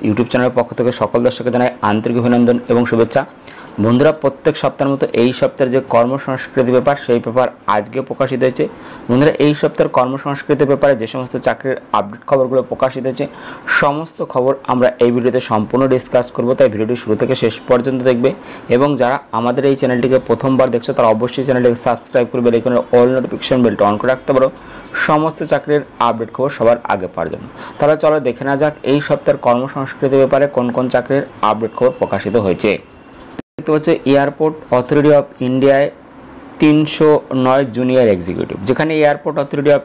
YouTube চ্যানেলের পক্ষ থেকে সকল দর্শককে জানাই আন্তরিক অভিনন্দন এবং শুভেচ্ছা। বন্ধুরা, প্রত্যেক সপ্তাহের মতো এই সপ্তাহের যে কর্মসংস্কৃতি পেপার সেই পেপার আজকে প্রকাশিত হয়েছে। বন্ধুরা, এই সপ্তাহের কর্মসংস্কৃতি পেপারে যে সমস্ত চাকরির আপডেট খবরগুলো প্রকাশিত হয়েছে সমস্ত খবর আমরা এই ভিডিওতে সম্পূর্ণ ডিসকাস করব, তাই ভিডিওটি শুরু থেকে শেষ পর্যন্ত দেখবে। এবং যারা আমাদের এই চ্যানেলটিকে প্রথমবার দেখছো তারা অবশ্যই চ্যানেলটিকে সাবস্ক্রাইব করবে, এখানে অল নোটিফিকেশন বেলটা অন করে রাখতে পারো সমস্ত চাকরির আপডেট খবর সবার আগে পাওয়ার জন্য। তাহলে চলো দেখে না যাক এই সপ্তাহের কর্মসংস্কৃতি ব্যাপারে কোন কোন চাকরির আপডেট খবর প্রকাশিত হয়েছে। দেখতে পাচ্ছ এয়ারপোর্ট অথরিটি অফ ইন্ডিয়ায় 309 জুনিয়র এক্সিকিউটিভ, যেখানে airport authority of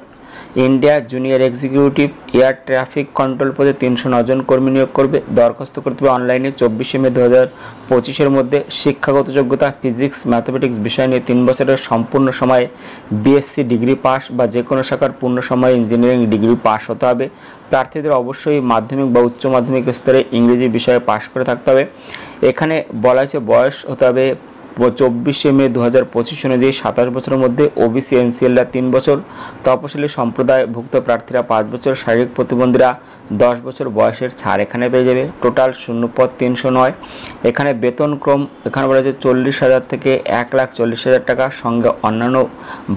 India junior executive air traffic control পদে 309 জন কর্মী নিয়োগ করবে। দরখাস্ত করতে হবে অনলাইনে 24 মে 2025 মধ্যে। শিক্ষাগত যোগ্যতা ফিজিক্স ম্যাথমেটিক্স বিষয় নিয়ে 3 বছরের সম্পূর্ণ সময় বিএসসি ডিগ্রি পাস বা যে কোনো শাখার পূর্ণ সময় ইঞ্জিনিয়ারিং ডিগ্রি পাস হতে হবে। প্রার্থীদের অবশ্যই মাধ্যমিক বা উচ্চ মাধ্যমিক স্তরে ইংরেজি বিষয়ে পাস করে থাকতে হবে। এখানে বলা হয়েছে বয়স হতে হবে 24 মে 2025 অনুযায়ী 27 বছরের মধ্যে। ওবিসি এনসিএলরা 3 বছর, তপশিলি সম্প্রদায়ভুক্ত প্রার্থীরা 5 বছর, শারীরিক প্রতিবন্ধীরা 10 বছর বয়সের ছাড় এখানে পেয়ে যাবে। টোটাল শূন্য পদ 309। এখানে বেতন ক্রম এখানে বলা হয়েছে 40,000 থেকে 1,40,000 টাকা, সঙ্গে অন্যান্য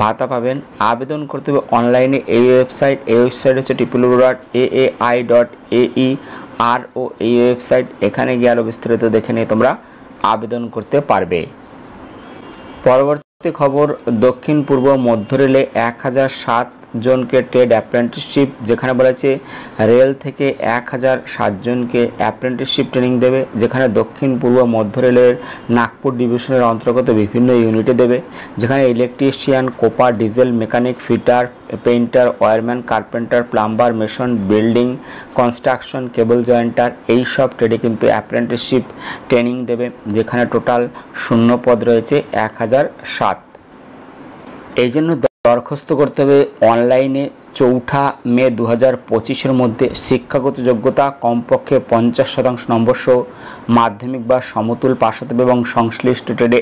ভাতা পাবেন। আবেদন করতে হবে অনলাইনে এই ওয়েবসাইট হচ্ছে www.aa.ae.ro এই ওয়েবসাইট। এখানে গিয়ে আরও বিস্তারিত দেখে নিয়ে তোমরা আবেদন করতে পারবে। পরবর্তী খবর, দক্ষিণ পূর্ব মধ্য রেলে 1007 জনকে ট্রেড অ্যাপ্রেন্টিসশিপ, যেখানে বলা হয়েছে রেল থেকে 1007 জনকে অ্যাপ্রেন্টিসশিপ ট্রেনিং দেবে, যেখানে দক্ষিণ পূর্ব মধ্য রেলের নাগপুর ডিভিশনের অন্তর্গত বিভিন্ন ইউনিটে দেবে, যেখানে ইলেকট্রিশিয়ান, কোপার, diesel mechanic, fitter, painter, wireman, carpenter, plumber, mason, building construction, cable jointer এই সব ট্রেডে কিন্তু অ্যাপ্রেন্টিসশিপ ট্রেনিং দেবে, যেখানে টোটাল শূন্য পদ রয়েছে 1007। এই জন্য দরখাস্ত করতে হবে অনলাইনে 4 মে 2025 মধ্যে। শিক্ষাগত যোগ্যতা কমপক্ষে 50% নম্বর সহ মাধ্যমিক বা সমতুল পাস হতে হবে এবং সংশ্লিষ্ট ট্রেডে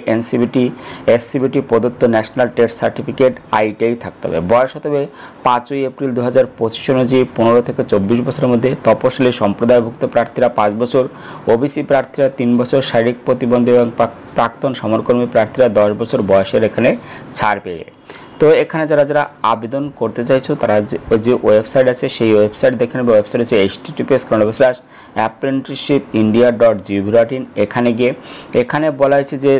এসসিবিটি প্রদত্ত ন্যাশনাল ট্রেড সার্টিফিকেট আইটিআই থাকতে হবে। বয়স হতে হবে 5 এপ্রিল 2025 অনুযায়ী 15 থেকে 24 বছরের মধ্যে। তপশিলি সম্প্রদায়ভুক্ত প্রার্থীরা 5 বছর, ওবিসি প্রার্থীরা 3 বছর, শারীরিক প্রতিবন্ধী এবং প্রাক্তন সমরকর্মী প্রার্থীরা 10 বছর বয়সের এখানে ছাড় পেয়ে। তো এখানে যারা আবেদন করতে চাইছো তারা যে ওয়েবসাইট আছে সেই ওয়েবসাইট দেখে নেবে। ওয়েবসাইট আছে https:/apprenticeshipindia.gov.in। এখানে গিয়ে এখানে বলা হয়েছে যে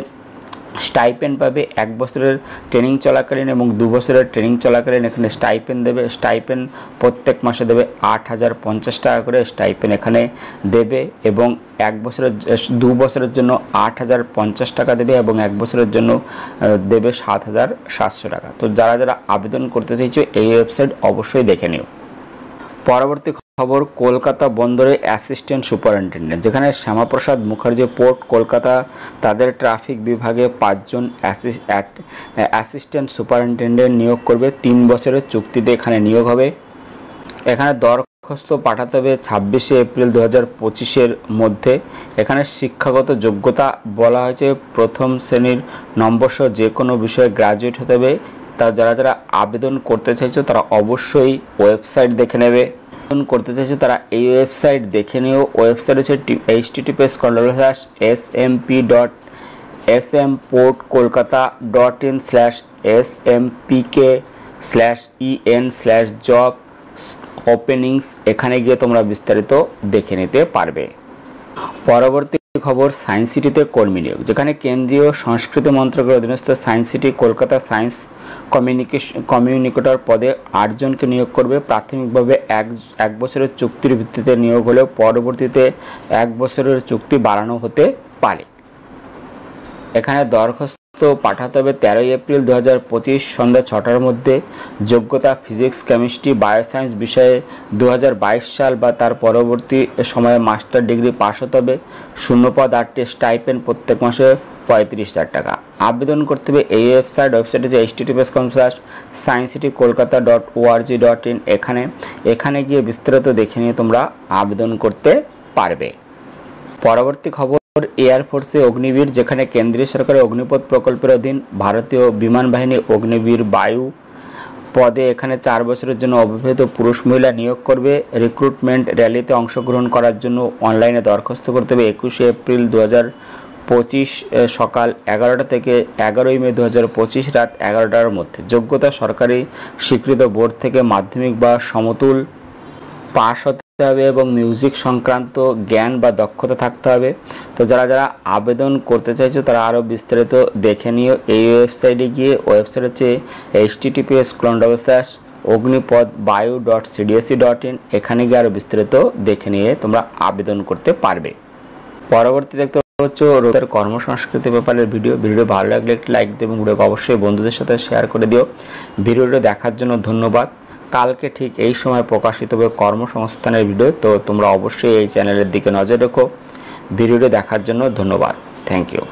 স্টাইপেন্ড পাবে 1 বছরের ট্রেনিং চলাকালীন এবং 2 বছরের ট্রেনিং চলাকালীন এখানে স্টাইপেন্ড দেবে। স্টাইপেন্ড প্রত্যেক মাসে দেবে 8,050 টাকা করে স্টাইপেন্ড এখানে দেবে, এবং 2 বছরের জন্য 8,050 টাকা দেবে এবং 1 বছরের জন্য দেবে 7,700 টাকা। তো যারা আবেদন করতে চাইছো এই ওয়েবসাইট অবশ্যই দেখে নিও। পরবর্তী খবর, কলকাতা বন্দরে অ্যাসিস্ট্যান্ট সুপারিনটেন্ডেন্ট, যেখানে শ্যামাপ্রসাদ মুখার্জি পোর্ট কলকাতা তাদের ট্রাফিক বিভাগে 5 জন অ্যাসিস্ট্যান্ট সুপারিনটেন্ডেন্ট নিয়োগ করবে। 3 বছরের চুক্তিতে এখানে নিয়োগ হবে। এখানে দরখাস্ত পাঠাতে হবে 26 এপ্রিল 2025 মধ্যে। এখানে শিক্ষাগত যোগ্যতা বলা হয়েছে প্রথম শ্রেণীর নম্বর সহ যে কোনো বিষয়ে গ্র্যাজুয়েট হতে হবে। তা যারা আবেদন করতে চাইছো তারা অবশ্যই ওয়েবসাইট দেখে নেবে। আবেদন করতে চাইছো তারা এই ওয়েবসাইট দেখে নিও। ওয়েবসাইট হচ্ছে https://smp.smppk/en/job ওপেনিংস। এখানে গিয়ে তোমরা বিস্তারিত দেখে নিতে পারবে। পরবর্তী খবর, সায়েন্স সিটিতে কর্মী নিয়োগ, যেখানে কেন্দ্রীয় সংস্কৃতি মন্ত্রকের অধীনস্থ science city Kolkata science communicator পদে 8 জনকে নিয়োগ করবে। প্রাথমিকভাবে 1 বছরের চুক্তির ভিত্তিতে নিয়োগ হলেও পরবর্তীতে 1 বছরের চুক্তি বাড়ানো হতে পারে। এখানে দরখাস্ত পাঠাতে হবে 13 এপ্রিল 2025 সন্ধ্যা 6টার মধ্যে। যোগ্যতা ফিজিক্স, কেমিস্ট্রি, বায়োসায়েন্স বিষয়ে 2022 সাল বা তার পরবর্তী সময়ে মাস্টার ডিগ্রি পাস হতে হবে। শূন্যপদ 8টি, স্টাইপেন্ড প্রত্যেক মাসে 35,000 টাকা। আবেদন করতে হবে এই ওয়েবসাইট হচ্ছে https://sciencecitykolkata.org.in। এখানে গিয়ে বিস্তারিত দেখে নিয়ে তোমরা আবেদন করতে পারবে। পরবর্তী খবর, এয়ারফোর্সে অগ্নিবীর, যেখানে কেন্দ্রীয় সরকারের অগ্নিপথ প্রকল্পের অধীন ভারতীয় বিমান বাহিনী অগ্নিবীর বায়ু পদে এখানে 4 বছরের জন্য অবিবাহিত পুরুষ মহিলা নিয়োগ করবে। রিক্রুটমেন্ট র্যালিতে অংশগ্রহণ করার জন্য অনলাইনে দরখাস্ত করতে হবে 21 এপ্রিল 2025 সকাল 11টা থেকে 11ই মে 2025 রাত 11টার মধ্যে। যোগ্যতা সরকারি স্বীকৃত বোর্ড থেকে মাধ্যমিক বা সমতুল পাস হতে হবে এবং মিউজিক সংক্রান্ত জ্ঞান বা দক্ষতা থাকতে হবে। তো যারা আবেদন করতে চাইছো তারা আরও বিস্তারিত দেখে নিও এই ওয়েবসাইটে গিয়ে। ওয়েবসাইট হচ্ছে https://ognipodbio.cdsc.in। এখানে গিয়ে আরও বিস্তারিত দেখে নিয়ে তোমরা আবেদন করতে পারবে। পরবর্তী দেখতে হচ্ছে রোজগার কর্মসংস্কৃতি ব্যাপারের ভিডিও ভালো লাগলে একটি লাইক দিও এবং ভিডিওকে অবশ্যই বন্ধুদের সাথে শেয়ার করে দিও। ভিডিওটা দেখার জন্য ধন্যবাদ। কালকে ঠিক এই সময় প্রকাশিত হবে কর্মসংস্থানের ভিডিও, তো তোমরা অবশ্যই এই চ্যানেলের দিকে নজর রেখো। ভিডিওটি দেখার জন্য ধন্যবাদ। Thank you.